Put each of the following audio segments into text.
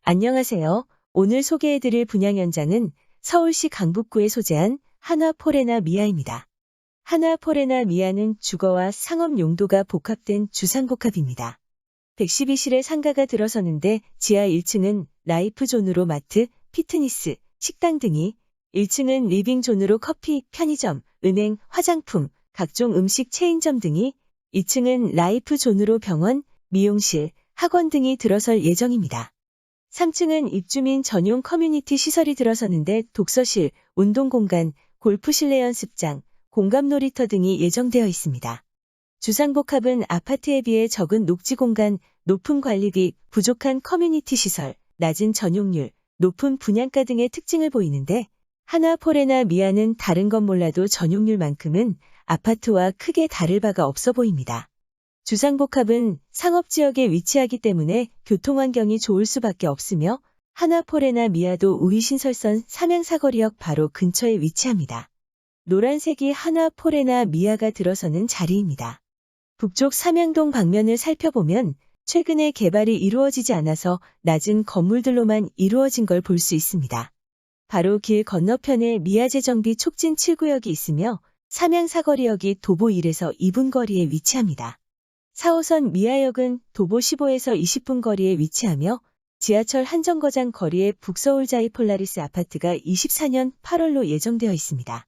안녕하세요. 오늘 소개해드릴 분양 현장은 서울시 강북구에 소재한 한화포레나 미아입니다. 한화포레나 미아는 주거와 상업 용도가 복합된 주상복합입니다. 112실의 상가가 들어서는데 지하 1층은 라이프존으로 마트, 피트니스, 식당 등이, 1층은 리빙존으로 커피, 편의점, 은행, 화장품, 각종 음식 체인점 등이, 2층은 라이프존으로 병원, 미용실, 학원 등이 들어설 예정입니다. 3층은 입주민 전용 커뮤니티 시설이 들어서는데 독서실, 운동공간, 골프 실내 연습장, 공감 놀이터 등이 예정되어 있습니다. 주상복합은 아파트에 비해 적은 녹지 공간, 높은 관리비, 부족한 커뮤니티 시설, 낮은 전용률, 높은 분양가 등의 특징을 보이는데 한화포레나 미아는 다른 건 몰라도 전용률만큼은 아파트와 크게 다를 바가 없어 보입니다. 주상복합은 상업지역에 위치하기 때문에 교통환경이 좋을 수밖에 없으며 한화포레나 미아도 우이신설선 삼양사거리역 바로 근처에 위치합니다. 노란색이 한화포레나 미아가 들어서는 자리입니다. 북쪽 삼양동 방면을 살펴보면 최근에 개발이 이루어지지 않아서 낮은 건물들로만 이루어진 걸 볼 수 있습니다. 바로 길 건너편에 미아재정비 촉진 7구역이 있으며 삼양사거리역이 도보 1에서 2분 거리에 위치합니다. 4호선 미아역은 도보 15에서 20분 거리에 위치하며 지하철 한정거장 거리에 북서울자이 폴라리스 아파트가 24년 8월로 예정되어 있습니다.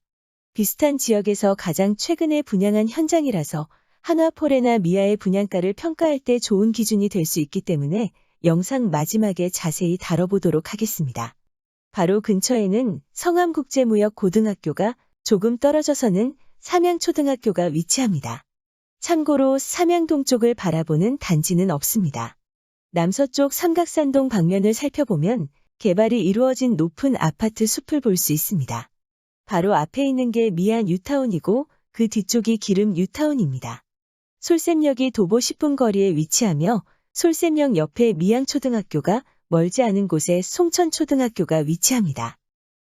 비슷한 지역에서 가장 최근에 분양한 현장이라서 한화포레나 미아의 분양가를 평가할 때 좋은 기준이 될 수 있기 때문에 영상 마지막에 자세히 다뤄보도록 하겠습니다. 바로 근처에는 성암국제무역고등학교가, 조금 떨어져서는 삼양초등학교가 위치합니다. 참고로 삼양동 쪽을 바라보는 단지는 없습니다. 남서쪽 삼각산동 방면을 살펴보면 개발이 이루어진 높은 아파트 숲을 볼 수 있습니다. 바로 앞에 있는 게 미아 뉴타운이고 그 뒤쪽이 기름 뉴타운입니다. 솔샘역이 도보 10분 거리에 위치하며 솔샘역 옆에 미양초등학교가, 멀지 않은 곳에 송천초등학교가 위치합니다.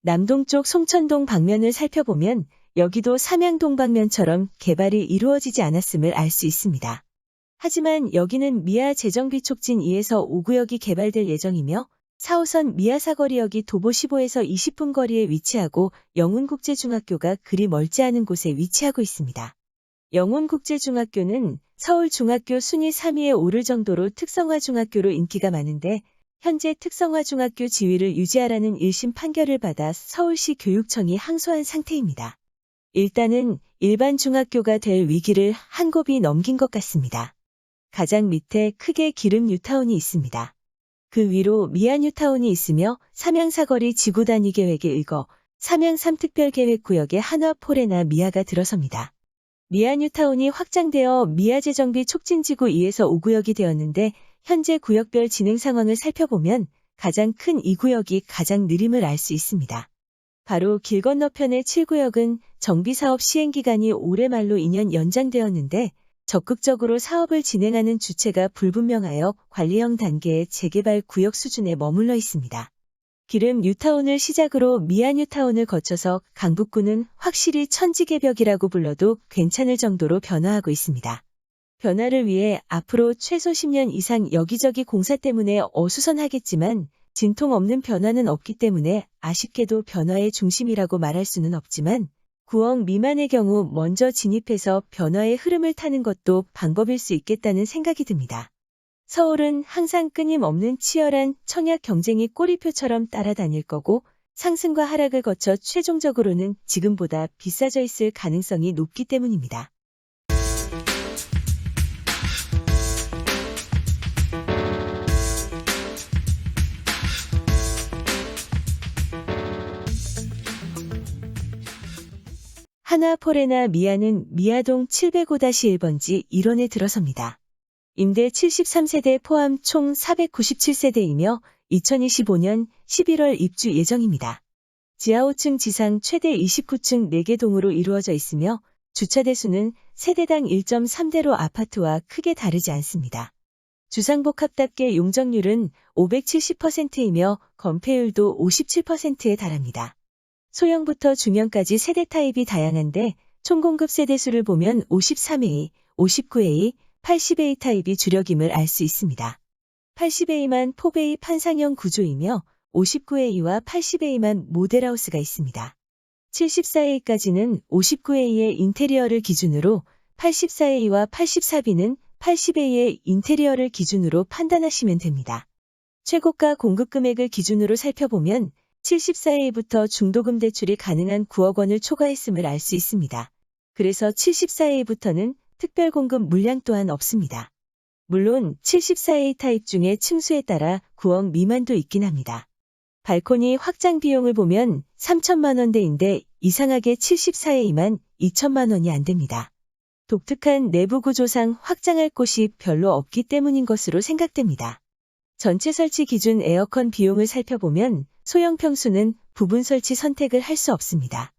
남동쪽 송천동 방면을 살펴보면 여기도 삼양동 방면처럼 개발이 이루어지지 않았음을 알 수 있습니다. 하지만 여기는 미아 재정비 촉진 2에서 5구역이 개발될 예정이며 4호선 미아사거리역이 도보 15에서 20분 거리에 위치하고 영훈국제중학교가 그리 멀지 않은 곳에 위치하고 있습니다. 영훈국제중학교는 서울 중학교 순위 3위에 오를 정도로 특성화 중학교로 인기가 많은데 현재 특성화 중학교 지위를 유지하라는 1심 판결을 받아 서울시 교육청이 항소한 상태입니다. 일단은 일반 중학교가 될 위기를 한 곱이 넘긴 것 같습니다. 가장 밑에 크게 기름 뉴타운이 있습니다. 그 위로 미아 뉴타운이 있으며 삼양사거리 지구단위 계획에 의거 삼양 3특별계획구역에 한화포레나 미아가 들어섭니다. 미아 뉴타운이 확장되어 미아재정비 촉진지구 2에서 5구역이 되었는데 현재 구역별 진행 상황을 살펴보면 가장 큰 2구역이 가장 느림을 알 수 있습니다. 바로 길 건너편의 7구역은 정비사업 시행기간이 올해 말로 2년 연장되었는데 적극적으로 사업을 진행하는 주체가 불분명하여 관리형 단계의 재개발 구역 수준에 머물러 있습니다. 기름 뉴타운을 시작으로 미아 뉴타운을 거쳐서 강북구는 확실히 천지개벽이라고 불러도 괜찮을 정도로 변화하고 있습니다. 변화를 위해 앞으로 최소 10년 이상 여기저기 공사 때문에 어수선하겠지만 진통 없는 변화는 없기 때문에 아쉽게도 변화의 중심이라고 말할 수는 없지만 9억 미만의 경우 먼저 진입해서 변화의 흐름을 타는 것도 방법일 수 있겠다는 생각이 듭니다. 서울은 항상 끊임없는 치열한 청약 경쟁이 꼬리표처럼 따라다닐 거고 상승과 하락을 거쳐 최종적으로는 지금보다 비싸져 있을 가능성이 높기 때문입니다. 한화포레나 미아는 미아동 705-1번지 1원에 들어섭니다. 임대 73세대 포함 총 497세대이며 2025년 11월 입주 예정입니다. 지하 5층 지상 최대 29층 4개 동으로 이루어져 있으며 주차 대수는 세대당 1.3대로 아파트와 크게 다르지 않습니다. 주상복합답게 용적률은 570%이며 건폐율도 57%에 달합니다. 소형부터 중형까지 세대 타입이 다양한데 총 공급 세대수를 보면 53A, 59A, 80A 타입이 주력임을 알 수 있습니다. 80회 미만 4베이 판상형 구조이며 59A와 80회 미만 모델하우스가 있습니다. 74A까지는 59A의 인테리어를 기준으로, 84A와 84B는 80A의 인테리어를 기준으로 판단하시면 됩니다. 최고가 공급 금액을 기준으로 살펴보면 74A부터 중도금 대출이 가능한 9억 원을 초과했음을 알 수 있습니다. 그래서 74A부터는 특별 공급 물량 또한 없습니다. 물론 74A 타입 중에 층수에 따라 9억 미만도 있긴 합니다. 발코니 확장 비용을 보면 3천만 원대인데 이상하게 74A만 2천만 원이 안 됩니다. 독특한 내부 구조상 확장할 곳이 별로 없기 때문인 것으로 생각됩니다. 전체 설치 기준 에어컨 비용을 살펴보면 소형 평수는 부분 설치 선택을 할 수 없습니다.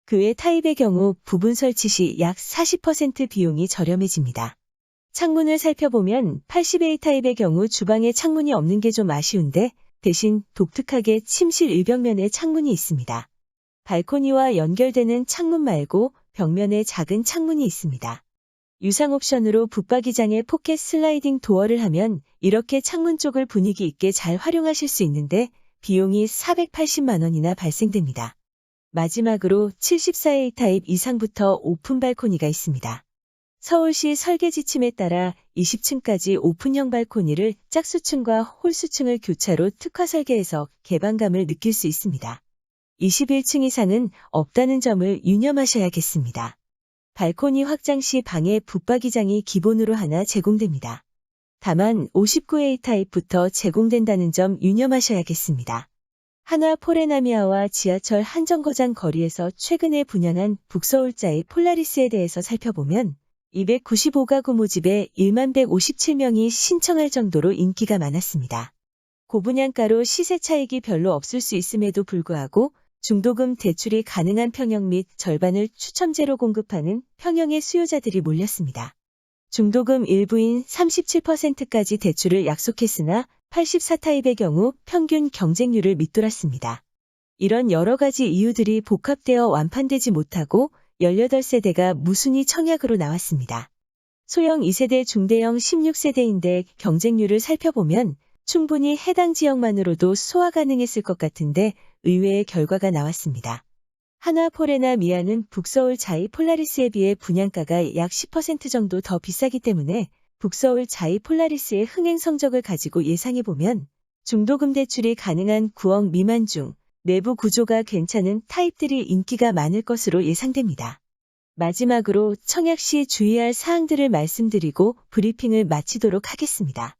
그 외 타입의 경우 부분 설치 시 약 40% 비용이 저렴해집니다. 창문을 살펴보면 80A 타입의 경우 주방에 창문이 없는 게 좀 아쉬운데 대신 독특하게 침실 일벽면에 창문이 있습니다. 발코니와 연결되는 창문 말고 벽면에 작은 창문이 있습니다. 유상 옵션으로 붙박이장에 포켓 슬라이딩 도어를 하면 이렇게 창문 쪽을 분위기 있게 잘 활용하실 수 있는데 비용이 480만 원이나 발생됩니다. 마지막으로 74A 타입 이상부터 오픈 발코니가 있습니다. 서울시 설계 지침에 따라 20층까지 오픈형 발코니를 짝수층과 홀수층을 교차로 특화 설계해서 개방감을 느낄 수 있습니다. 21층 이상은 없다는 점을 유념하셔야겠습니다. 발코니 확장 시 방에 붙박이장이 기본으로 하나 제공됩니다. 다만 59A 타입부터 제공된다는 점 유념하셔야겠습니다. 한화 포레나미아와 지하철 한정거장 거리에서 최근에 분양한 북서울자의 폴라리스에 대해서 살펴보면 295가구 모집에 1만 157명이 신청할 정도로 인기가 많았습니다. 고분양가로 시세 차익이 별로 없을 수 있음에도 불구하고 중도금 대출이 가능한 평형 및 절반을 추첨제로 공급하는 평형의 수요자들이 몰렸습니다. 중도금 일부인 37%까지 대출을 약속했으나 84 타입의 경우 평균 경쟁률을 밑돌았습니다. 이런 여러 가지 이유들이 복합되어 완판되지 못하고 18세대가 무순위 청약으로 나왔습니다. 소형 2세대 중대형 16세대인데 경쟁률을 살펴보면 충분히 해당 지역만으로도 소화 가능했을 것 같은데 의외의 결과가 나왔습니다. 한화 포레나미아는 북서울 자이 폴라리스에 비해 분양가가 약 10% 정도 더 비싸기 때문에 북서울 자이 폴라리스의 흥행 성적을 가지고 예상해보면 중도금 대출이 가능한 9억 미만 중 내부 구조가 괜찮은 타입들이 인기가 많을 것으로 예상됩니다. 마지막으로 청약 시 주의할 사항들을 말씀드리고 브리핑을 마치도록 하겠습니다.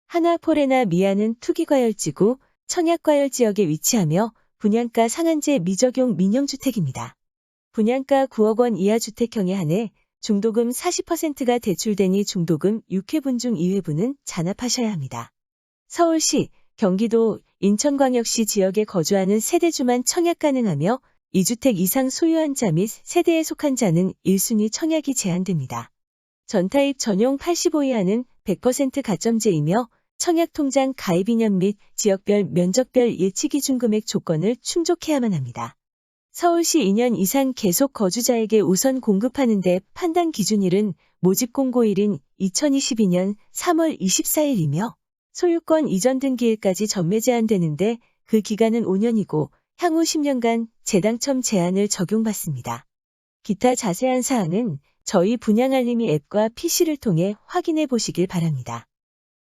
한화 포레나미아는 투기과열지구, 청약과열지역에 위치하며 분양가 상한제 미적용 민영주택입니다. 분양가 9억 원 이하 주택형에 한해 중도금 40%가 대출되니 중도금 6회분 중 2회분은 잔압하셔야 합니다. 서울시, 경기도, 인천광역시 지역에 거주하는 세대주만 청약 가능하며 2주택 이상 소유한 자 및 세대에 속한 자는 1순위 청약이 제한됩니다. 전타입 전용 85 이하는 100% 가점제이며 청약통장 가입 인연 및 지역별 면적별 예치기준 금액 조건을 충족해야만 합니다. 서울시 2년 이상 계속 거주자에게 우선 공급하는 데 판단 기준일은 모집 공고일인 2022년 3월 24일이며 소유권 이전 등기일까지 전매 제한되는데 그 기간은 5년이고 향후 10년간 재당첨 제한을 적용받습니다. 기타 자세한 사항은 저희 분양알림이 앱과 PC를 통해 확인해 보시길 바랍니다.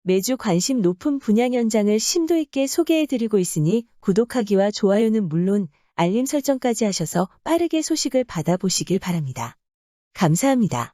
매주 관심 높은 분양 현장을 심도 있게 소개해드리고 있으니 구독하기와 좋아요는 물론 알림 설정까지 하셔서 빠르게 소식을 받아보시길 바랍니다. 감사합니다.